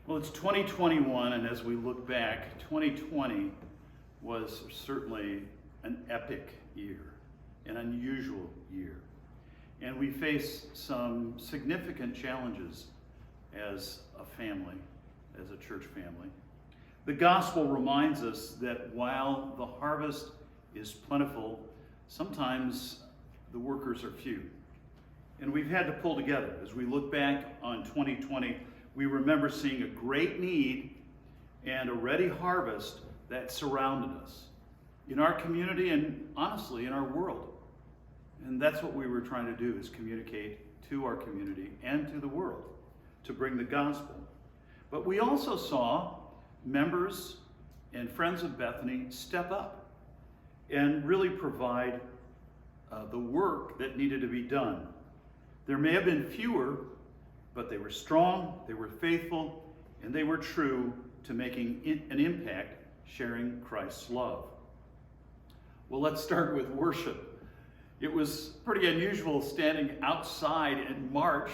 Well, it's 2021, and as we look back, 2020 was certainly an epic year, an unusual year. And we face some significant challenges as a family, as a church family. The gospel reminds us that while the harvest is plentiful, sometimes the workers are few. And we've had to pull together. As we look back on 2020, we remember seeing a great need and a ready harvest that surrounded us in our community and honestly in our world. And that's what we were trying to do, is communicate to our community and to the world to bring the gospel. But we also saw members and friends of Bethany step up and really provide the work that needed to be done. There may have been fewer, but they were strong, they were faithful, and they were true to making an impact, sharing Christ's love. Well, let's start with worship. It was pretty unusual standing outside in March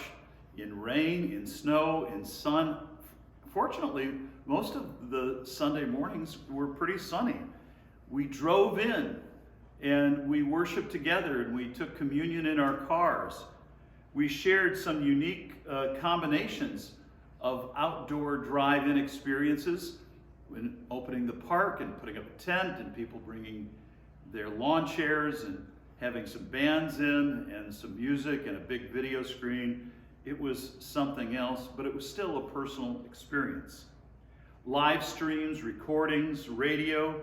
in rain, in snow, in sun. Fortunately, most of the Sunday mornings were pretty sunny. We drove in and we worshiped together and we took communion in our cars. We shared some unique combinations of outdoor drive-in experiences, when opening the park and putting up a tent and people bringing their lawn chairs and having some bands in and some music and a big video screen. It was something else, but it was still a personal experience. Live streams, recordings, radio,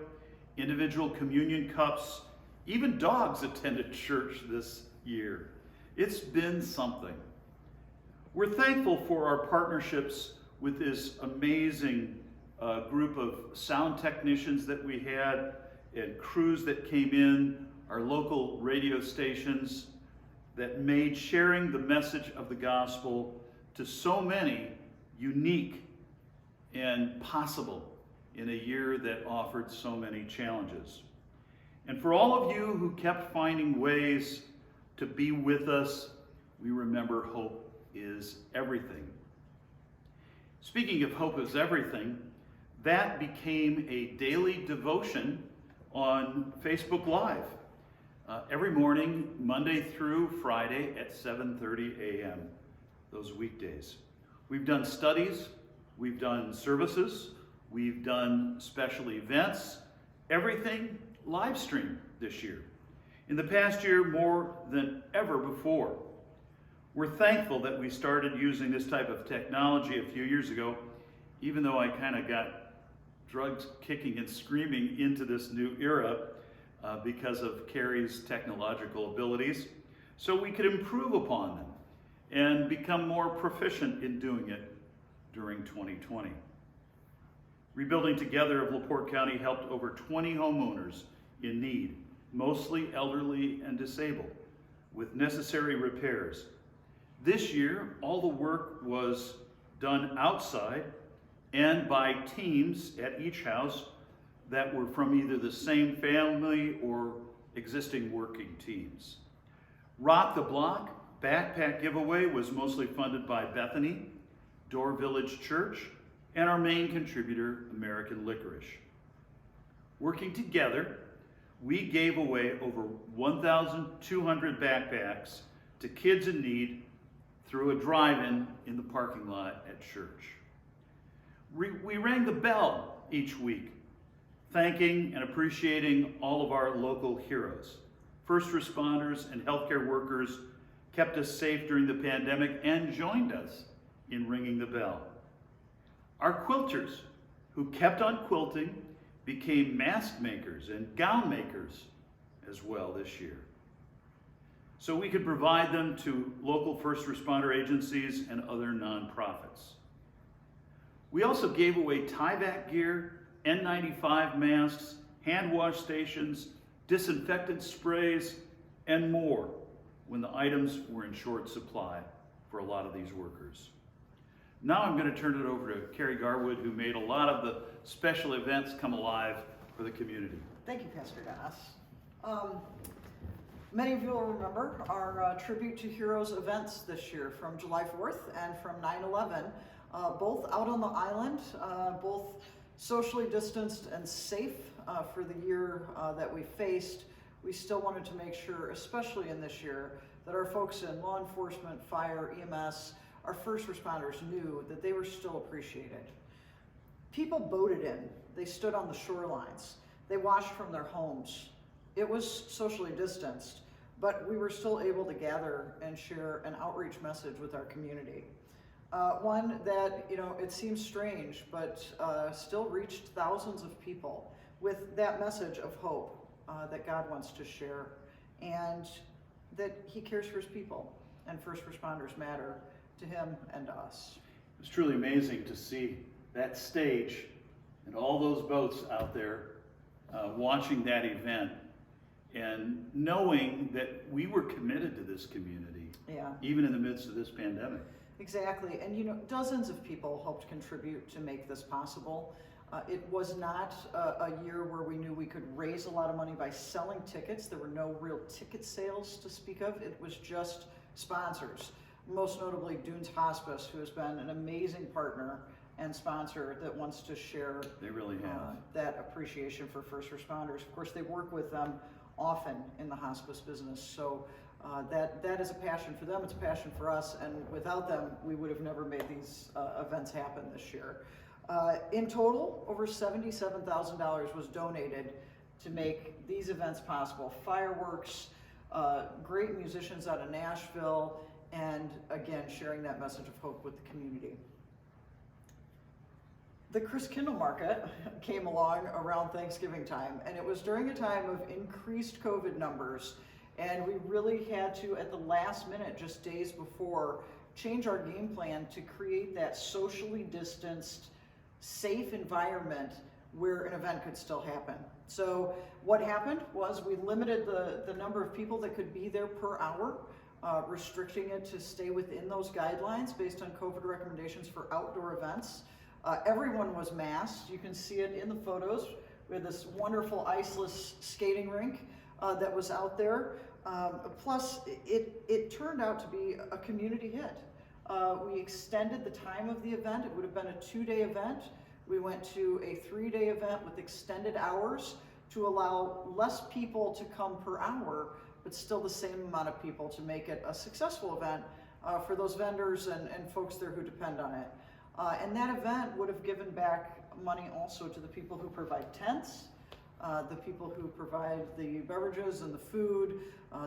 individual communion cups, even dogs attended church this year. It's been something. We're thankful for our partnerships with this amazing group of sound technicians that we had and crews that came in, our local radio stations that made sharing the message of the gospel to so many unique and possible in a year that offered so many challenges. And for all of you who kept finding ways to be with us, we remember hope is everything. Speaking of hope is everything, that became a daily devotion on Facebook Live every morning, Monday through Friday at 7:30 a.m., those weekdays. We've done studies, we've done services, we've done special events, everything live stream this year. In the past year, more than ever before. We're thankful that we started using this type of technology a few years ago, even though I kind of got drugs kicking and screaming into this new era because of Carrie's technological abilities, so we could improve upon them and become more proficient in doing it during 2020. Rebuilding Together of LaPorte County helped over 20 homeowners in need, mostly elderly and disabled, with necessary repairs. This year, all the work was done outside and by teams at each house that were from either the same family or existing working teams. Rock the Block backpack giveaway was mostly funded by Bethany, Door Village Church, and our main contributor, American Licorice. Working together, we gave away over 1,200 backpacks to kids in need through a drive-in in the parking lot at church. We rang the bell each week, thanking and appreciating all of our local heroes. First responders and healthcare workers kept us safe during the pandemic and joined us in ringing the bell. Our quilters, who kept on quilting, became mask makers and gown makers as well this year, so we could provide them to local first responder agencies and other nonprofits. We also gave away Tyvek gear, N95 masks, hand wash stations, disinfectant sprays, and more when the items were in short supply for a lot of these workers. Now I'm going to turn it over to Carrie Garwood, who made a lot of the special events come alive for the community. Thank you, Pastor Dennis. Many of you will remember our Tribute to Heroes events this year from July 4th and from 9/11. both out on the island, both socially distanced and safe for the year that we faced. We still wanted to make sure, especially in this year, that our folks in law enforcement, fire, EMS, our first responders knew that they were still appreciated. People boated in, they stood on the shorelines, they watched from their homes. It was socially distanced, but we were still able to gather and share an outreach message with our community. One that, it seems strange, but still reached thousands of people with that message of hope that God wants to share, and that He cares for His people, and first responders matter to Him and to us. It was truly amazing to see that stage and all those boats out there watching that event and knowing that we were committed to this community, even in the midst of this pandemic. Exactly, and dozens of people helped contribute to make this possible. It was not a year where we knew we could raise a lot of money by selling tickets. There were no real ticket sales to speak of. It was just sponsors, most notably Dunes Hospice, who has been an amazing partner and sponsor that wants to share They really have. That appreciation for first responders. Of course, they work with them often in the hospice business, so that is a passion for them, it's a passion for us, and without them, we would have never made these events happen this year. In total, over $77,000 was donated to make these events possible. Fireworks, great musicians out of Nashville, and again, sharing that message of hope with the community. The Christkindl Market came along around Thanksgiving time, and it was during a time of increased COVID numbers, and we really had to, at the last minute, just days before, change our game plan to create that socially distanced, safe environment where an event could still happen. So what happened was we limited the number of people that could be there per hour, restricting it to stay within those guidelines based on COVID recommendations for outdoor events. Everyone was masked. You can see it in the photos. We had this wonderful iceless skating rink that was out there. Plus, it turned out to be a community hit. We extended the time of the event. It would have been a 2-day event. We went to a 3-day event with extended hours to allow less people to come per hour, but still the same amount of people to make it a successful event for those vendors and folks there who depend on it. And that event would have given back money also to the people who provide tents, the people who provide the beverages and the food,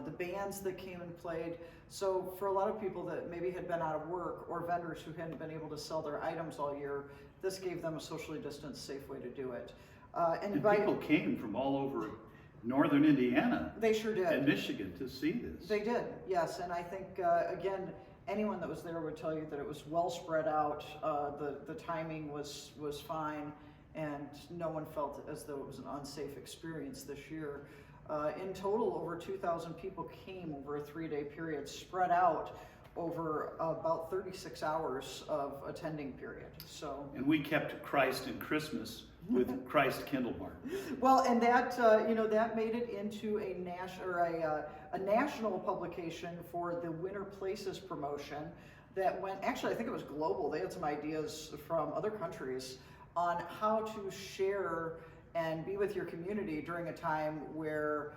the bands that came and played. So for a lot of people that maybe had been out of work, or vendors who hadn't been able to sell their items all year, this gave them a socially distanced, safe way to do it. And people came from all over northern Indiana. They sure did. And Michigan to see this. They did, yes. And I think, again, anyone that was there would tell you that it was well spread out. The timing was fine, and no one felt as though it was an unsafe experience this year. In total, over 2,000 people came over a 3-day period, spread out over about 36 hours of attending period. So, and we kept Christ and Christmas with Christkindl Market. Well, and that that made it into a national publication for the Winter Places promotion that went, actually I think it was global. They had some ideas from other countries on how to share and be with your community during a time where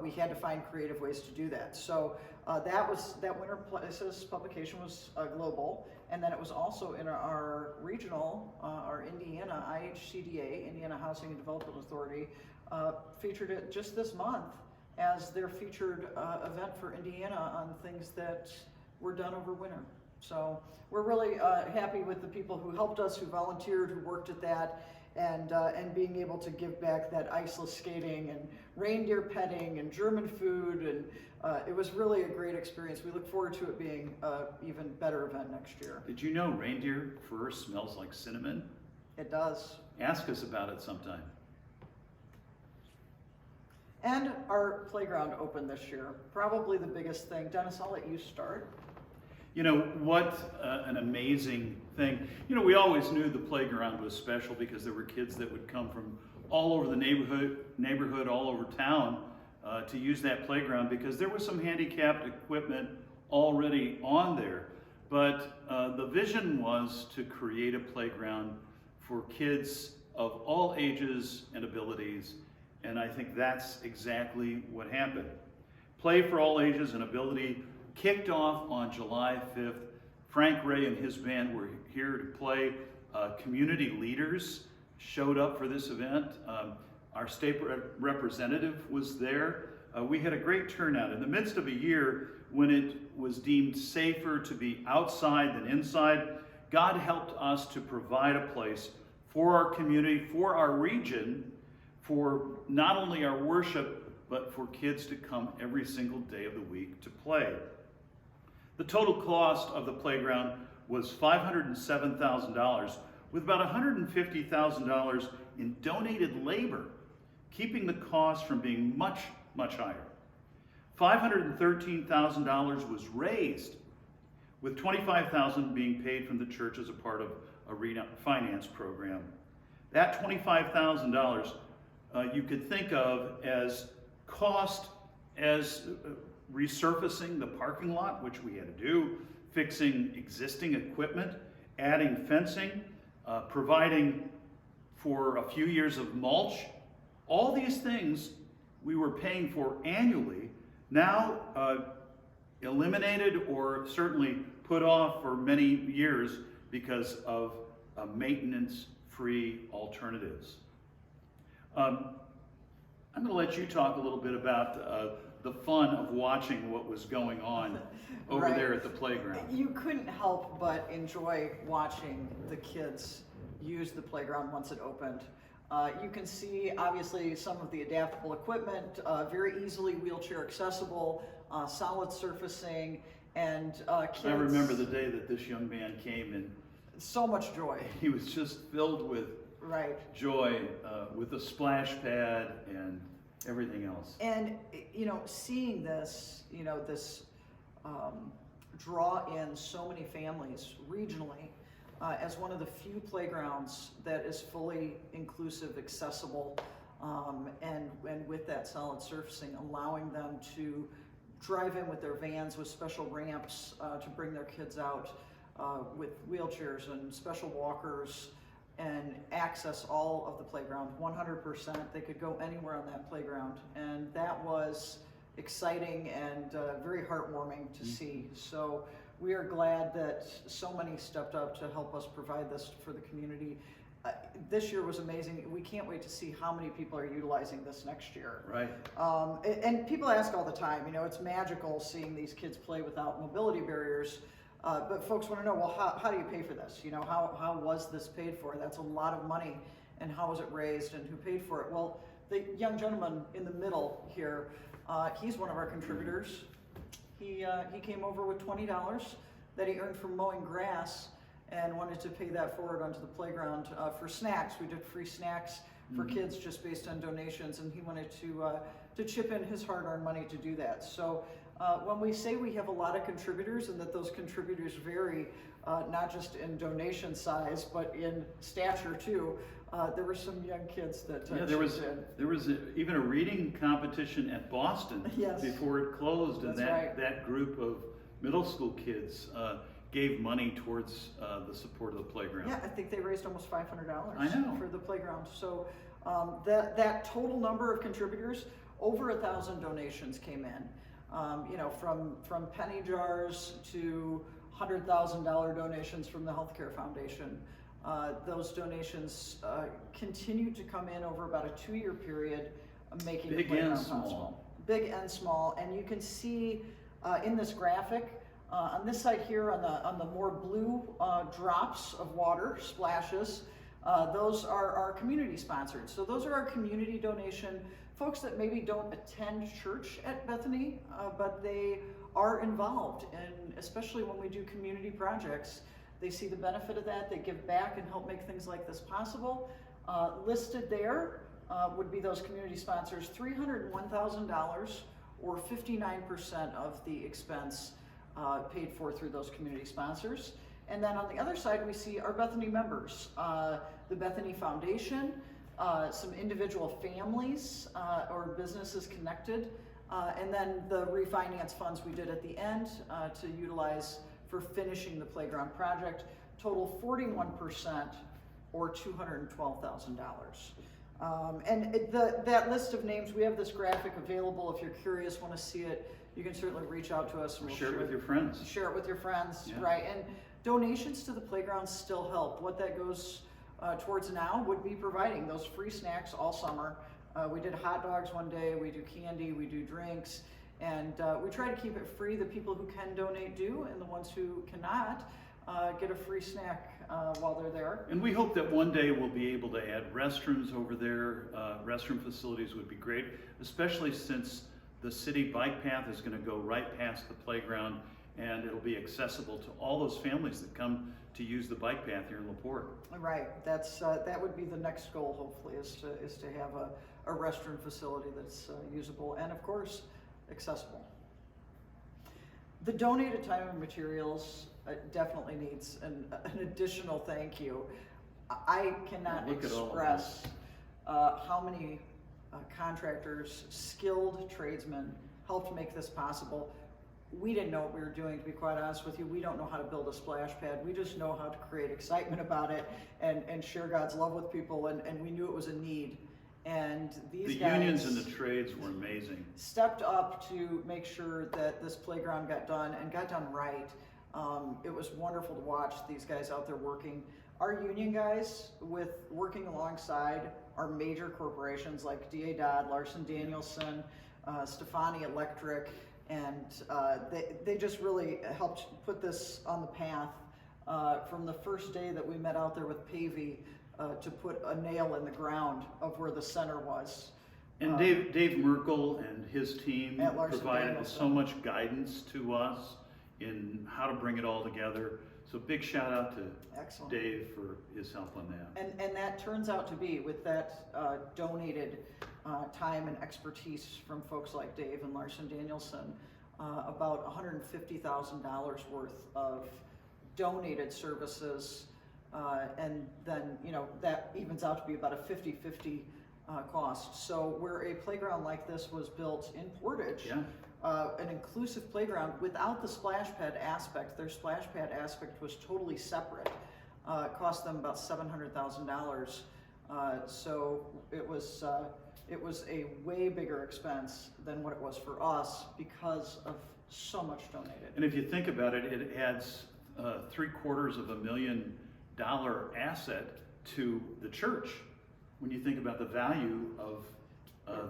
we had to find creative ways to do that. So that Winter Places publication was global, and then it was also in our regional, our Indiana IHCDA, Indiana Housing and Development Authority, featured it just this month as their featured event for Indiana on things that were done over winter. So we're really happy with the people who helped us, who volunteered, who worked at that, and being able to give back that iceless skating and reindeer petting and German food, and it was really a great experience. We look forward to it being an even better event next year. Did you know reindeer fur smells like cinnamon? It does. Ask us about it sometime. And our playground opened this year. Probably the biggest thing. Dennis, I'll let you start. You know, what an amazing thing. You know, we always knew the playground was special because there were kids that would come from all over the neighborhood, all over town to use that playground because there was some handicapped equipment already on there. But the vision was to create a playground for kids of all ages and abilities, and I think that's exactly what happened. Play for All Ages and Ability kicked off on July 5th. Frank Ray and his band were here to play. Community leaders showed up for this event. Our state representative was there. We had a great turnout in the midst of a year when it was deemed safer to be outside than inside. God helped us to provide a place for our community, for our region, for not only our worship, but for kids to come every single day of the week to play. The total cost of the playground was $507,000, with about $150,000 in donated labor, keeping the cost from being much, much higher. $513,000 was raised, with $25,000 being paid from the church as a part of a refinance program. That $25,000 you could think of as cost as resurfacing the parking lot, which we had to do, fixing existing equipment, adding fencing, providing for a few years of mulch. All these things we were paying for annually, now eliminated or certainly put off for many years because of maintenance-free alternatives. I'm going to let you talk a little bit about the fun of watching what was going on over Right. there at the playground. You couldn't help but enjoy watching the kids use the playground once it opened. You can see, obviously, some of the adaptable equipment, very easily wheelchair accessible, solid surfacing, and kids. I remember the day that this young man came and so much joy. he was just filled with Right. joy, with a splash pad and everything else. And, you know, seeing this, you know, this draw in so many families regionally as one of the few playgrounds that is fully inclusive, accessible, and with that solid surfacing, allowing them to drive in with their vans with special ramps to bring their kids out with wheelchairs and special walkers, and access all of the playground 100%. They could go anywhere on that playground, and that was exciting and very heartwarming to see. So we are glad that so many stepped up to help us provide this for the community. This year was amazing. We can't wait to see how many people are utilizing this next year. Right. And people ask all the time, you know, it's magical seeing these kids play without mobility barriers. But folks want to know, well, how do you pay for this? You know, how was this paid for? That's a lot of money, and how was it raised, and who paid for it? Well, the young gentleman in the middle here, he's one of our contributors. He came over with $20 that he earned from mowing grass and wanted to pay that forward onto the playground for snacks. We did free snacks for kids just based on donations, and he wanted to chip in his hard-earned money to do that. So when we say we have a lot of contributors and that those contributors vary not just in donation size but in stature too, there were some young kids that there was even a reading competition at Boston Yes. before it closed, and That's right. that group of middle school kids gave money towards the support of the playground. Yeah, I think they raised almost $500 I know. for the playground. So that total number of contributors, over 1,000 donations came in. You know, from penny jars to $100,000 donations from the Healthcare Foundation. Those donations continued to come in over about a 2-year period, making the Big playground and small. possible. Big and small, and you can see in this graphic on this side here on the more blue drops of water, splashes. Those are our community sponsored. So those are our community donation. Folks that maybe don't attend church at Bethany, but they are involved, and especially when we do community projects, they see the benefit of that. They give back and help make things like this possible. Listed there would be those community sponsors, $301,000 or 59% of the expense paid for through those community sponsors. And then on the other side, we see our Bethany members, the Bethany Foundation, some individual families or businesses connected, and then the refinance funds we did at the end to utilize for finishing the playground project. Total 41%, or $212,000. That list of names, we have this graphic available. If you're curious, want to see it, you can certainly reach out to us and we'll Share it with your friends. Share it with your friends, Yeah. right? And donations to the playgrounds still help. What that goes towards now would be providing those free snacks all summer. We did hot dogs one day, we do candy, we do drinks, and we try to keep it free. The people who can donate do, and the ones who cannot get a free snack while they're there. And we hope that one day we'll be able to add restrooms over there. Restroom facilities would be great, especially since the city bike path is going to go right past the playground, and it'll be accessible to all those families that come to use the bike path here in LaPorte. Right, that would be the next goal, hopefully, is to have a restroom facility that's usable and, of course, accessible. The donated time and materials definitely needs an additional thank you. I cannot Look at all of express how many contractors, skilled tradesmen helped make this possible. We didn't know what we were doing, to be quite honest with you. We don't know how to build a splash pad. We just know how to create excitement about it and share God's love with people, and we knew it was a need. And these guys, unions and the trades were amazing. Stepped up to make sure that this playground got done and got done right. It was wonderful to watch these guys out there working. Our union guys, working alongside our major corporations like D.A. Dodd, Larson Danielson, Stefani Electric, and they just really helped put this on the path from the first day that we met out there with Pavey to put a nail in the ground of where the center was. And Dave Merkel and his team At Larson provided Danielson. so much guidance to us in how to bring it all together. So big shout out to Excellent. Dave for his help on that. And that turns out to be, with that donated time and expertise from folks like Dave and Larson Danielson, about $150,000 worth of donated services, and then that evens out to be about a 50-50 cost. So where a playground like this was built in Portage, Yeah. an inclusive playground without the splash pad aspect, their splash pad aspect was totally separate. It cost them about $700,000. So it was a way bigger expense than what it was for us because of so much donated. And if you think about it, it adds $750,000 asset to the church when you think about the value of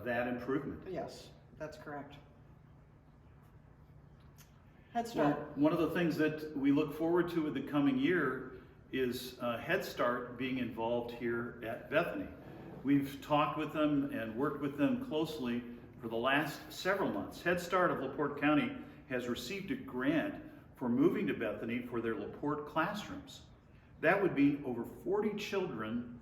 that improvement. Yes, that's correct. Head Start. Well, one of the things that we look forward to in the coming year is Head Start being involved here at Bethany. We've talked with them and worked with them closely for the last several months. Head Start of LaPorte County has received a grant for moving to Bethany for their LaPorte classrooms. That would be over 40 children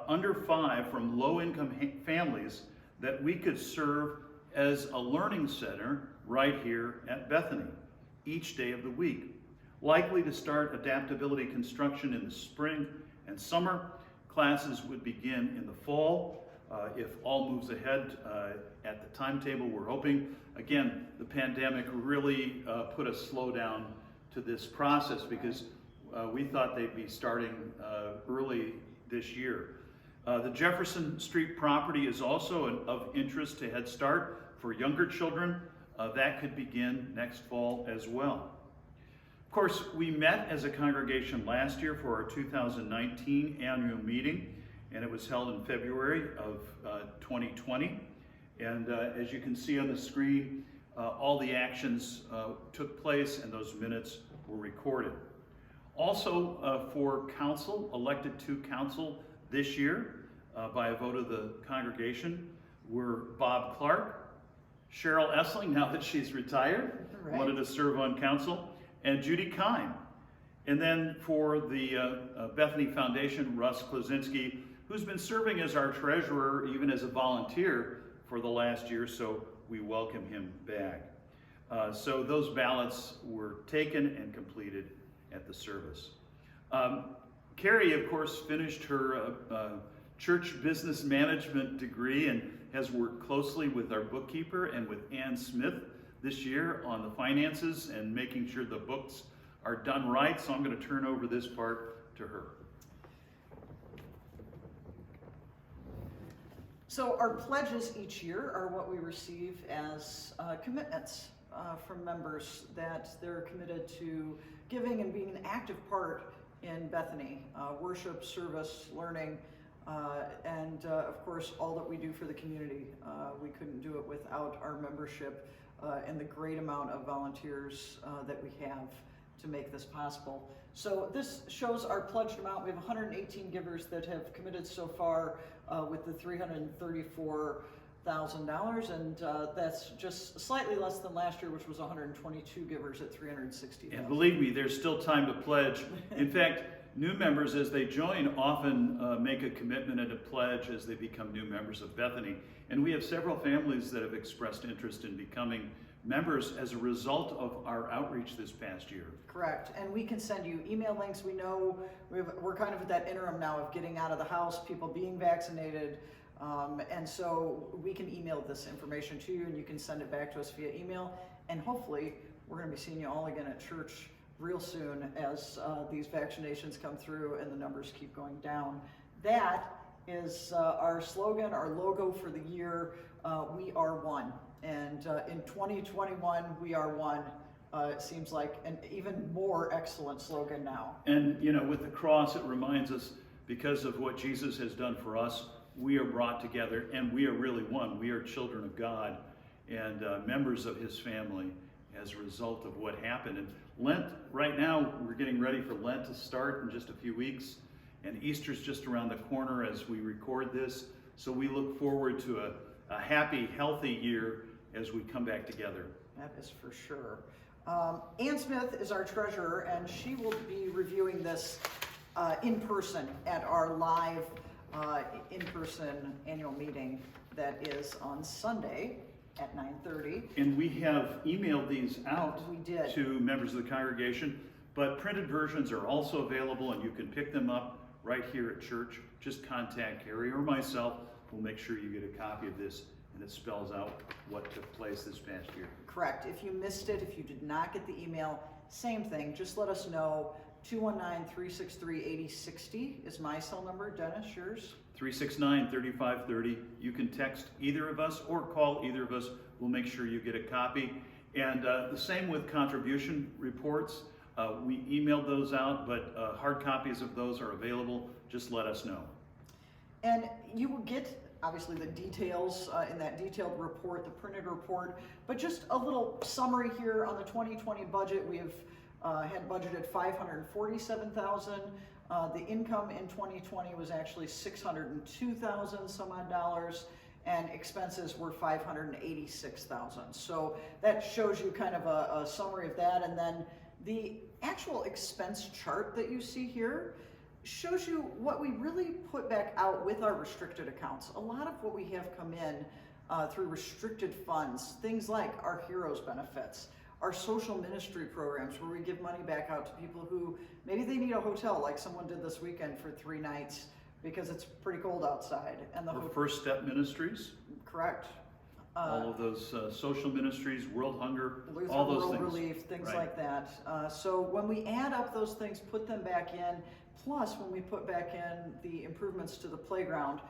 under 5 from low-income families that we could serve as a learning center right here at Bethany each day of the week. Likely to start adaptability construction in the spring and summer. Classes would begin in the fall if all moves ahead at the timetable we're hoping. Again, the pandemic really put a slowdown to this process because we thought they'd be starting early this year. The Jefferson Street property is also of interest to Head Start for younger children. That could begin next fall as well. Of course, we met as a congregation last year for our 2019 annual meeting, and it was held in February of 2020. And as you can see on the screen, all the actions took place and those minutes were recorded. Also for council, elected to council this year by a vote of the congregation were Bob Clark, Cheryl Essling, now that she's retired, Right. wanted to serve on council, and Judy Kine. And then for the Bethany Foundation, Russ Klosinski, who's been serving as our treasurer, even as a volunteer for the last year, so we welcome him back. So those ballots were taken and completed at the service. Carrie, of course, finished her church business management degree and has worked closely with our bookkeeper and with Ann Smith this year on the finances and making sure the books are done right, so I'm going to turn over this part to her. So our pledges each year are what we receive as commitments from members that they're committed to giving and being an active part in Bethany, worship, service, learning, and of course all that we do for the community. We couldn't do it without our membership and the great amount of volunteers that we have to make this possible. So this shows our pledged amount. We have 118 givers that have committed so far with the $334,000, and that's just slightly less than last year, which was 122 givers at $360,000. And believe me, there's still time to pledge. In fact, new members, as they join, often make a commitment and a pledge as they become new members of Bethany. And we have several families that have expressed interest in becoming members as a result of our outreach this past year. Correct, and we can send you email links. We know we're kind of at that interim now of getting out of the house, people being vaccinated, and so we can email this information to you and you can send it back to us via email, and hopefully we're going to be seeing you all again at church real soon as these vaccinations come through and the numbers keep going down. That is our slogan, our logo for the year, we are one. And in 2021, we are one. It seems like an even more excellent slogan now. And you know, with the cross, it reminds us, because of what Jesus has done for us, we are brought together and we are really one. We are children of God and members of his family as a result of what happened. And Lent, right now, we're getting ready for Lent to start in just a few weeks. And Easter's just around the corner as we record this. So we look forward to a happy, healthy year as we come back together. That is for sure. Ann Smith is our treasurer, and she will be reviewing this in person at our live in-person annual meeting that is on Sunday at 9:30. And we have emailed these out We did. to members of the congregation, but printed versions are also available and you can pick them up right here at church. Just contact Carrie or myself. We'll make sure you get a copy of this, and it spells out what took place this past year. Correct. If you missed it, if you did not get the email, same thing. Just let us know. 219-363-8060 is my cell number. Dennis, yours? 369-3530. You can text either of us or call either of us. We'll make sure you get a copy. And the same with contribution reports. We emailed those out, but hard copies of those are available. Just let us know. And you will get, obviously, the details in that detailed report, the printed report, but just a little summary here on the 2020 budget. We have had budgeted $547,000. The income in 2020 was actually $602,000 some odd dollars, and expenses were $586,000. So that shows you kind of a summary of that, and then the actual expense chart that you see here shows you what we really put back out with our restricted accounts. A lot of what we have come in through restricted funds, things like our Heroes benefits, our social ministry programs where we give money back out to people who maybe they need a hotel, like someone did this weekend for 3 nights because it's pretty cold outside. And the Our First Step Ministries, correct. all of those social ministries, World Hunger, Lutheran all those World things. Relief, things Right. like that. So when we add up those things, put them back in, plus when we put back in the improvements to the playground,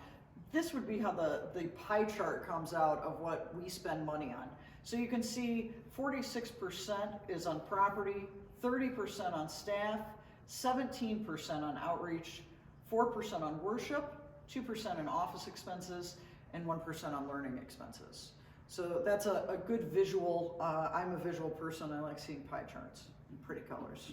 this would be how the pie chart comes out of what we spend money on. So you can see 46% is on property, 30% on staff, 17% on outreach, 4% on worship, 2% in office expenses, and 1% on learning expenses. So that's a good visual. I'm a visual person. I like seeing pie charts in pretty colors.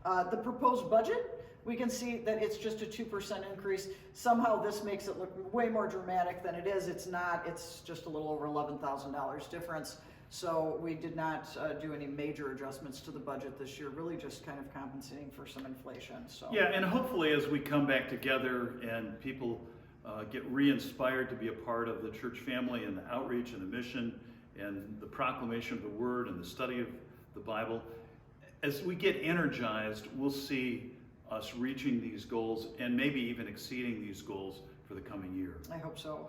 The proposed budget, we can see that it's just a 2% increase. Somehow this makes it look way more dramatic than it is. It's not. It's just a little over $11,000 difference. So we did not do any major adjustments to the budget this year, really just kind of compensating for some inflation. So Yeah, and hopefully as we come back together and people get re-inspired to be a part of the church family and the outreach and the mission and the proclamation of the word and the study of the Bible, as we get energized, we'll see us reaching these goals and maybe even exceeding these goals for the coming year. I hope so.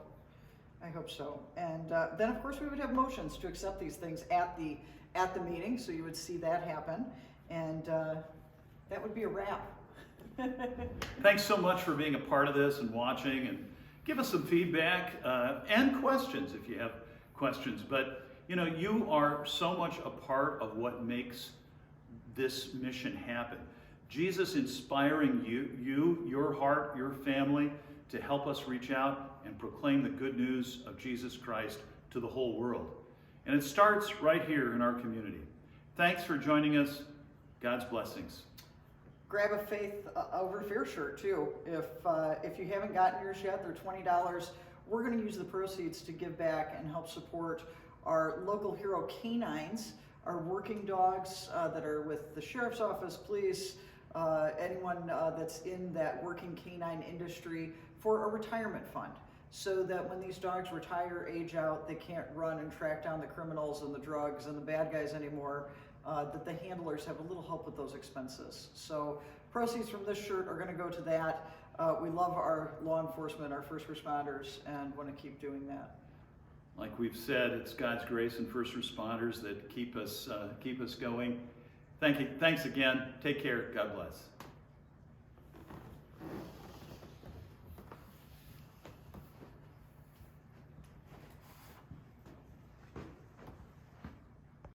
I hope so. And then, of course, we would have motions to accept these things at the meeting, so you would see that happen. And that would be a wrap. Thanks so much for being a part of this and watching, and give us some feedback and questions if you have questions. But you know, you are so much a part of what makes this mission happen. Jesus inspiring you, your heart, your family, to help us reach out and proclaim the good news of Jesus Christ to the whole world. And it starts right here in our community. Thanks for joining us. God's blessings. Grab a Faith Over Fear shirt too. If you haven't gotten yours yet, they're $20. We're going to use the proceeds to give back and help support our local hero canines, our working dogs that are with the sheriff's office, police, anyone that's in that working canine industry, for a retirement fund, so that when these dogs retire, age out, they can't run and track down the criminals and the drugs and the bad guys anymore, that the handlers have a little help with those expenses. So proceeds from this shirt are going to go to that. We love our law enforcement, our first responders, and want to keep doing that. Like we've said, it's God's grace and first responders that keep us going. Thanks again. Take care. God bless.